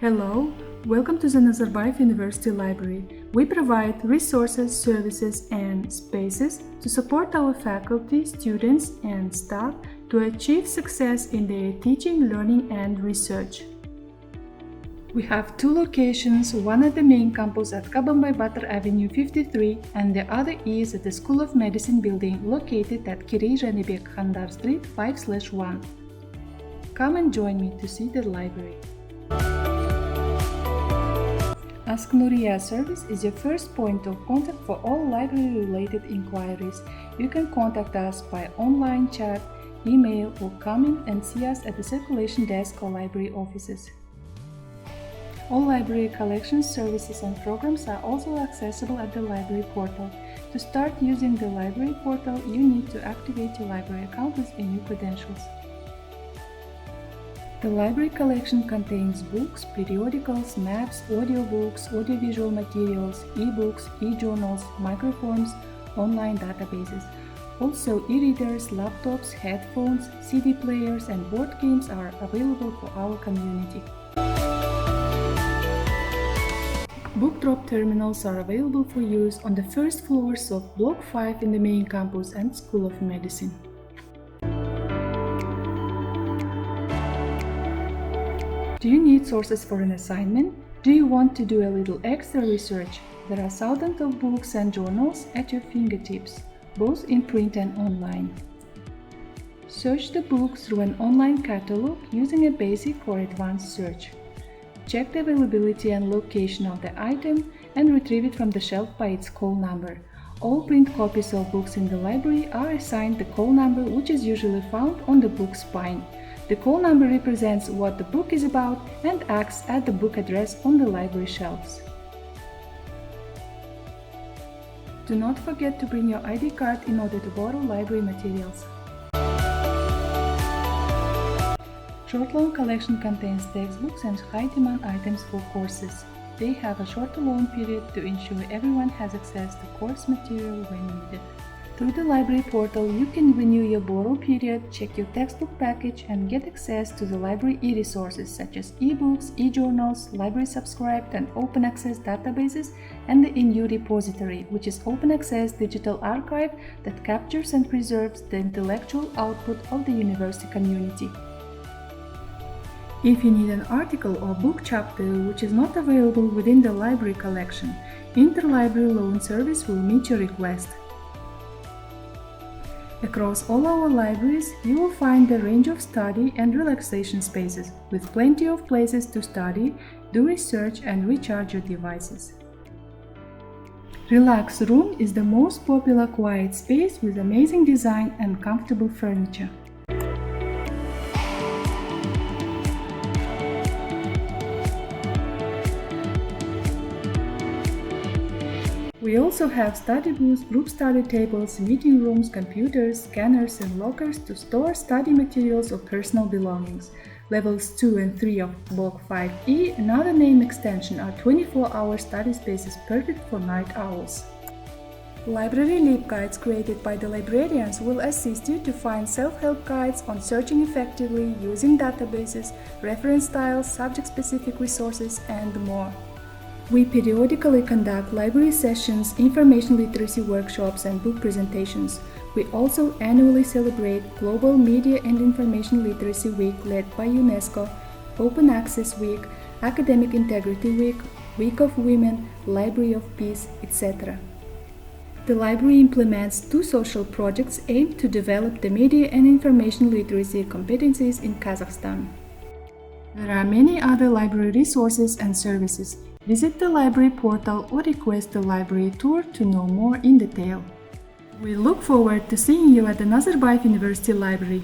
Hello, welcome to the Nazarbayev University Library. We provide resources, services, and spaces to support our faculty, students, and staff to achieve success in their teaching, learning, and research. We have two locations, one at the main campus at Kabambay Batar Avenue 53 and the other is at the School of Medicine building located at Kirey Janibek Khandar Street 5/1. Come and join me to see the library. Ask NURIA service is your first point of contact for all library-related inquiries. You can contact us by online chat, email, or come in and see us at the circulation desk or library offices. All library collections, services, and programs are also accessible at the library portal. To start using the library portal, you need to activate your library account with your new credentials. The library collection contains books, periodicals, maps, audiobooks, audiovisual materials, e-books, e-journals, microforms, online databases. Also, e-readers, laptops, headphones, CD players, and board games are available for our community. Book drop terminals are available for use on the first floors of Block 5 in the main campus and School of Medicine. Do you need sources for an assignment? Do you want to do a little extra research? There are thousands of books and journals at your fingertips, both in print and online. Search the book through an online catalog using a basic or advanced search. Check the availability and location of the item and retrieve it from the shelf by its call number. All print copies of books in the library are assigned the call number, which is usually found on the book spine. The call number represents what the book is about and acts as the book address on the library shelves. Do not forget to bring your ID card in order to borrow library materials. Short loan collection contains textbooks and high-demand items for courses. They have a shorter loan period to ensure everyone has access to course material when needed. Through the library portal, you can renew your borrow period, check your textbook package, and get access to the library e-resources such as e-books, e-journals, library subscribed and open access databases, and the INU repository, which is open access digital archive that captures and preserves the intellectual output of the university community. If you need an article or book chapter which is not available within the library collection, Interlibrary Loan Service will meet your request. Across all our libraries, you will find a range of study and relaxation spaces, with plenty of places to study, do research, and recharge your devices. Relax Room is the most popular quiet space with amazing design and comfortable furniture. We also have study booths, group study tables, meeting rooms, computers, scanners, and lockers to store study materials or personal belongings. Levels 2 and 3 of Block 5E, another name extension, are 24-hour study spaces perfect for night owls. Library Lib guides created by the librarians will assist you to find self-help guides on searching effectively, using databases, reference styles, subject-specific resources, and more. We periodically conduct library sessions, information literacy workshops, and book presentations. We also annually celebrate Global Media and Information Literacy Week led by UNESCO, Open Access Week, Academic Integrity Week, Week of Women, Library of Peace, etc. The library implements two social projects aimed to develop the media and information literacy competencies in Kazakhstan. There are many other library resources and services. Visit the library portal or request a library tour to know more in detail. We look forward to seeing you at the Nazarbayev University Library.